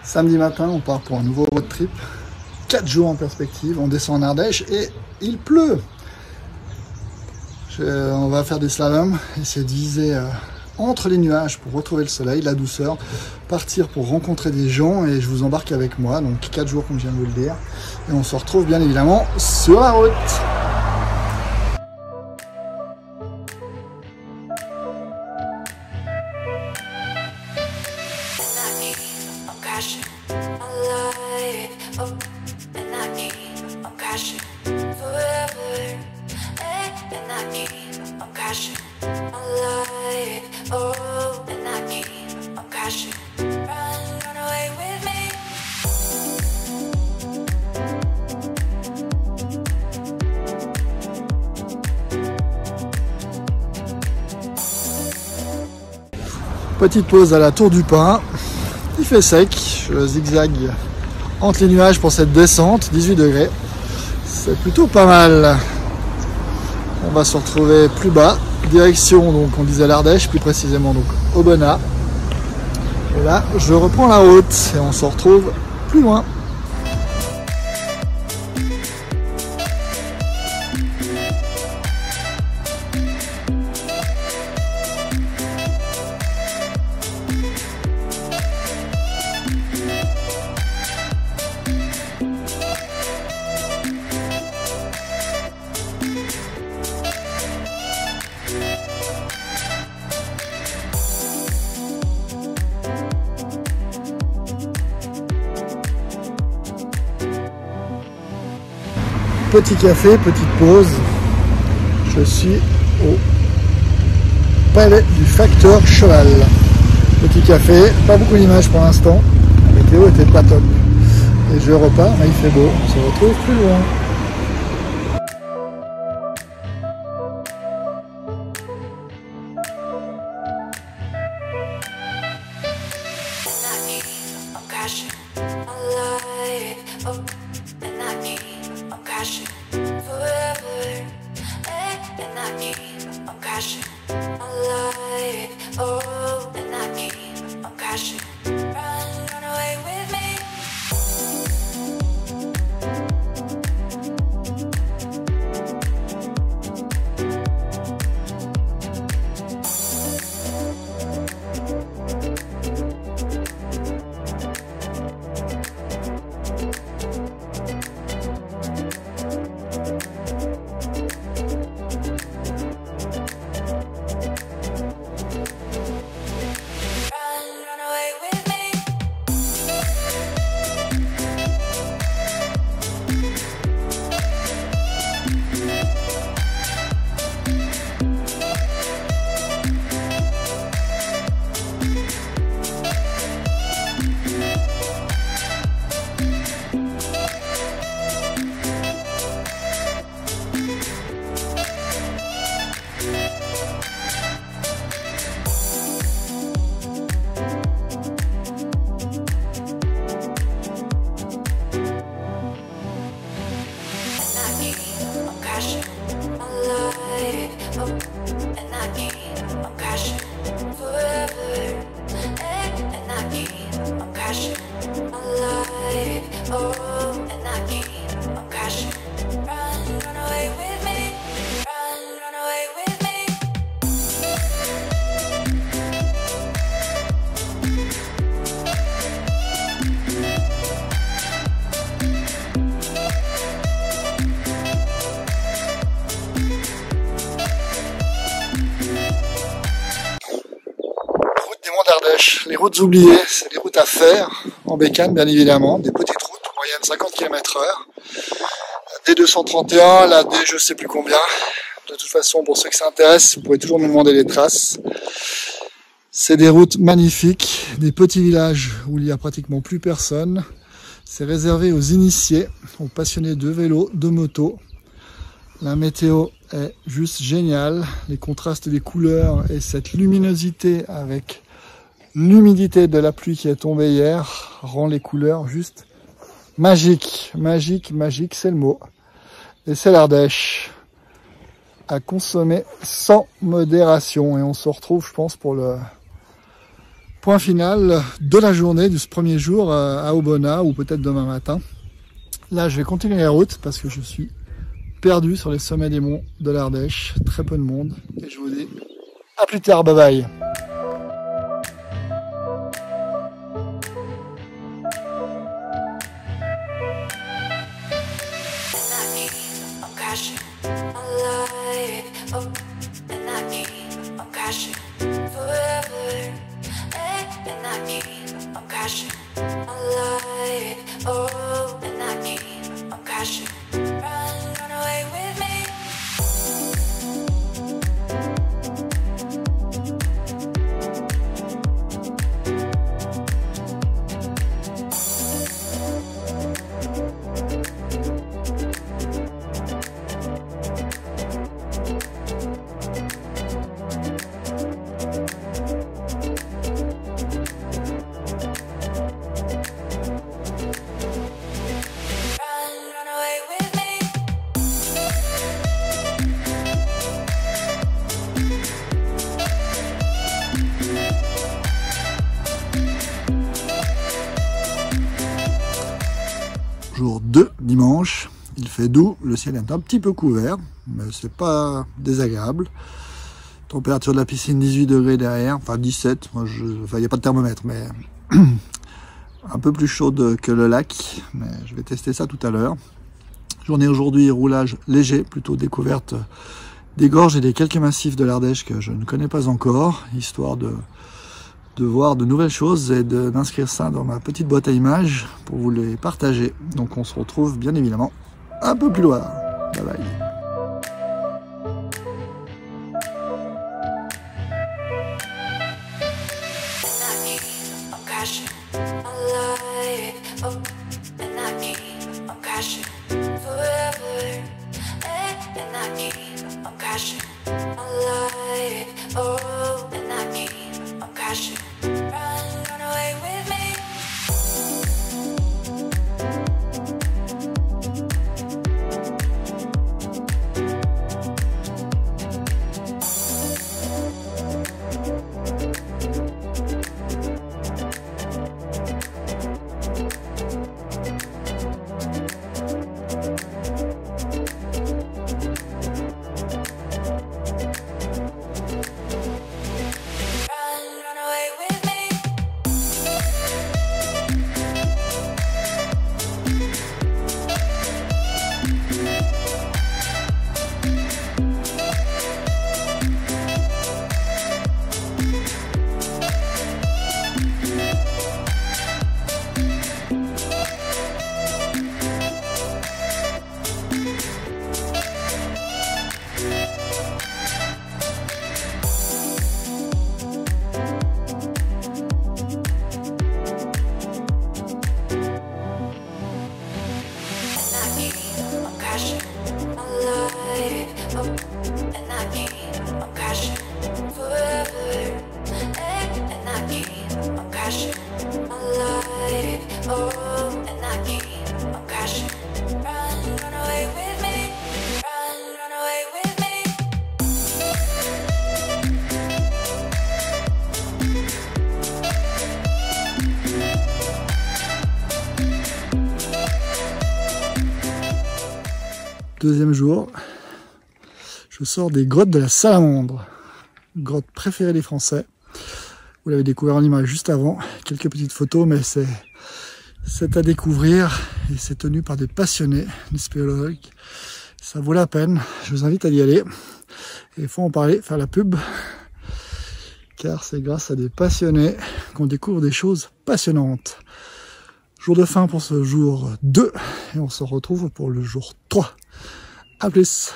Samedi matin, on part pour un nouveau road trip. 4 jours en perspective, on descend en Ardèche et il pleut. On va faire des slaloms, essayer de viser entre les nuages pour retrouver le soleil, la douceur, partir pour rencontrer des gens et je vous embarque avec moi, donc 4 jours comme je viens de vous le dire. Et on se retrouve bien évidemment sur la route. Petite pause à la Tour du Pin, il fait sec, je zigzague entre les nuages pour cette descente, 18 degrés, c'est plutôt pas mal. On va se retrouver plus bas, direction donc on disait l'Ardèche, plus précisément donc Aubenas. Et là je reprends la route et on se retrouve plus loin. Petit café, petite pause. Je suis au palais du facteur Cheval. Petit café, pas beaucoup d'images pour l'instant. La météo était pas top. Et je repars, mais il fait beau. On se retrouve plus loin. Les routes oubliées, c'est les routes à faire, en bécane bien évidemment, des petites routes, moyenne 50 km/h, la D231, la D je sais plus combien. De toute façon, pour ceux qui s'intéressent, vous pouvez toujours me demander les traces. C'est des routes magnifiques, des petits villages où il n'y a pratiquement plus personne. C'est réservé aux initiés, aux passionnés de vélo, de moto. La météo est juste géniale, les contrastes des couleurs et cette luminosité avec l'humidité de la pluie qui est tombée hier rend les couleurs juste magiques. Magique, magique, c'est le mot. Et c'est l'Ardèche à consommer sans modération. Et on se retrouve, je pense, pour Point final de la journée, de ce premier jour à Obona, ou peut-être demain matin. Là, je vais continuer la route parce que je suis perdu sur les sommets des monts de l'Ardèche. Très peu de monde. Et je vous dis à plus tard, bye bye. Jour 2, dimanche, il fait doux, le ciel est un petit peu couvert, mais c'est pas désagréable. Température de la piscine 18 degrés derrière, enfin 17, il n'y a pas de thermomètre, mais un peu plus chaude que le lac, mais je vais tester ça tout à l'heure. Journée aujourd'hui, roulage léger, plutôt découverte des gorges et des quelques massifs de l'Ardèche que je ne connais pas encore, histoire de voir de nouvelles choses et d'inscrire ça dans ma petite boîte à images pour vous les partager. Donc on se retrouve bien évidemment un peu plus loin. Bye bye. Deuxième jour, je sors des grottes de la Salamandre, grotte préférée des Français. Vous l'avez découvert en image juste avant, quelques petites photos, mais c'est à découvrir et c'est tenu par des passionnés, des spéléologues. Ça vaut la peine, je vous invite à y aller. Et il faut en parler, faire la pub, car c'est grâce à des passionnés qu'on découvre des choses passionnantes. Jour de fin pour ce jour 2 et on se retrouve pour le jour 3. A plus.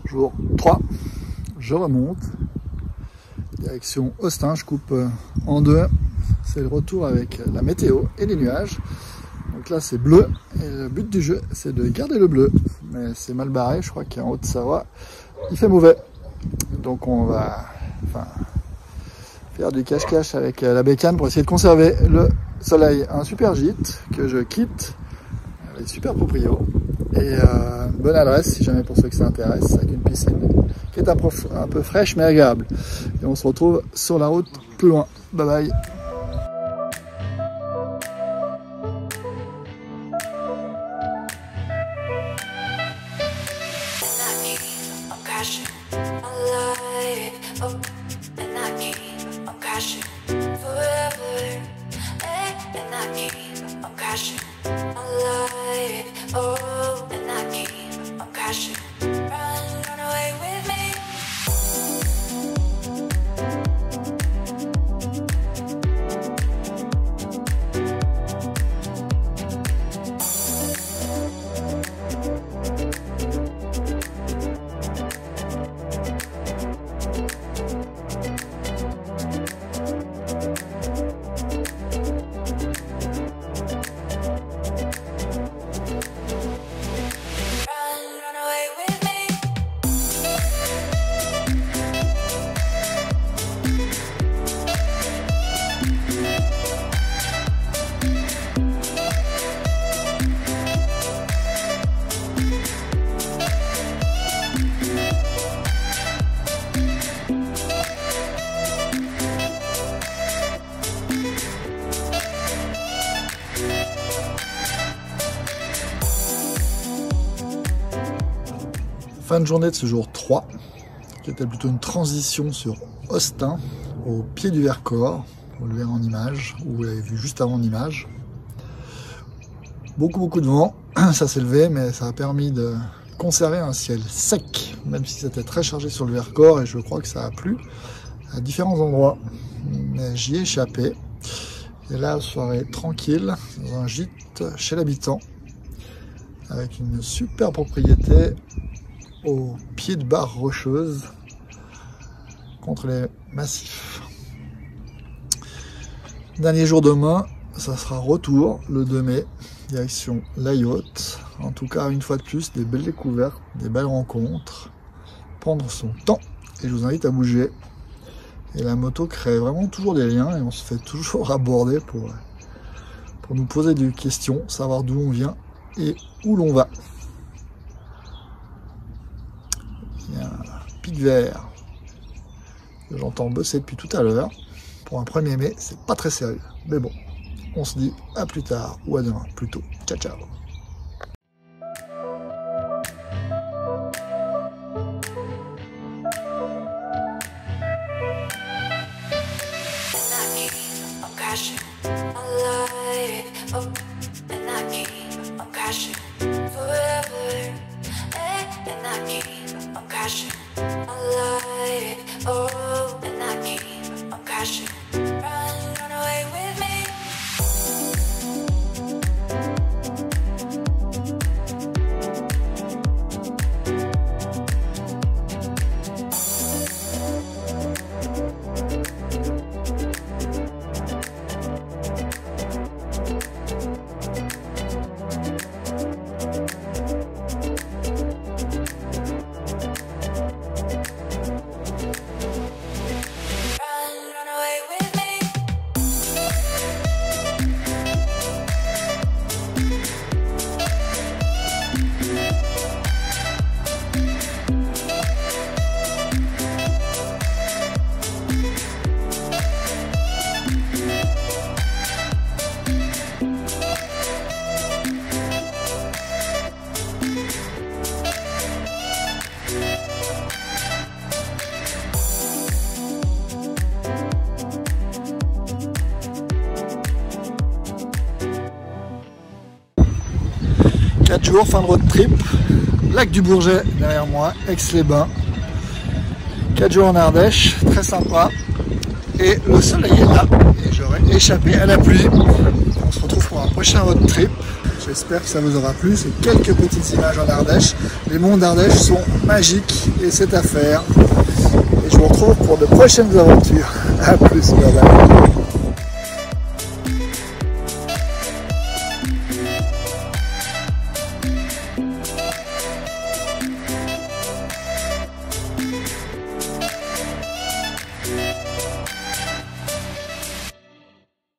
Jour 3, je remonte, direction Austin, je coupe en deux, c'est le retour avec la météo et les nuages. Donc là c'est bleu, et le but du jeu c'est de garder le bleu, mais c'est mal barré, je crois qu'en Haute-Savoie il fait mauvais. Donc on va faire du cache-cache avec la bécane pour essayer de conserver le soleil. Un super gîte que je quitte, les super proprios. Et bonne adresse si jamais pour ceux que ça intéresse, avec une piscine qui est un peu fraîche mais agréable. Et on se retrouve sur la route plus loin. Bye bye. Fin de journée de ce jour 3, qui était plutôt une transition sur Austin, au pied du Vercors. Vous le verrez en image, ou vous l'avez vu juste avant en image. Beaucoup de vent, ça s'est levé, mais ça a permis de conserver un ciel sec, même si c'était très chargé sur le Vercors, et je crois que ça a plu à différents endroits. Mais j'y ai échappé. Et là, soirée tranquille, dans un gîte chez l'habitant, avec une super propriété au pied de barre rocheuse contre les massifs. Dernier jour demain, ça sera retour le 2 mai, direction la Yacht. En tout cas, une fois de plus, des belles découvertes, des belles rencontres, prendre son temps, et je vous invite à bouger. Et la moto crée vraiment toujours des liens et on se fait toujours aborder pour nous poser des questions, savoir d'où on vient et où l'on va. Il y a un pic vert que j'entends bosser depuis tout à l'heure. Pour un 1er mai, c'est pas très sérieux. Mais bon, on se dit à plus tard ou à demain plutôt. Ciao ciao. Jours, fin de road trip, Lac du Bourget derrière moi, Aix-les-Bains. 4 jours en Ardèche, très sympa. Et le soleil est là, et j'aurais échappé à la pluie. On se retrouve pour un prochain road trip. J'espère que ça vous aura plu. C'est quelques petites images en Ardèche. Les monts d'Ardèche sont magiques et c'est à faire. Et je vous retrouve pour de prochaines aventures. A plus, bye bye.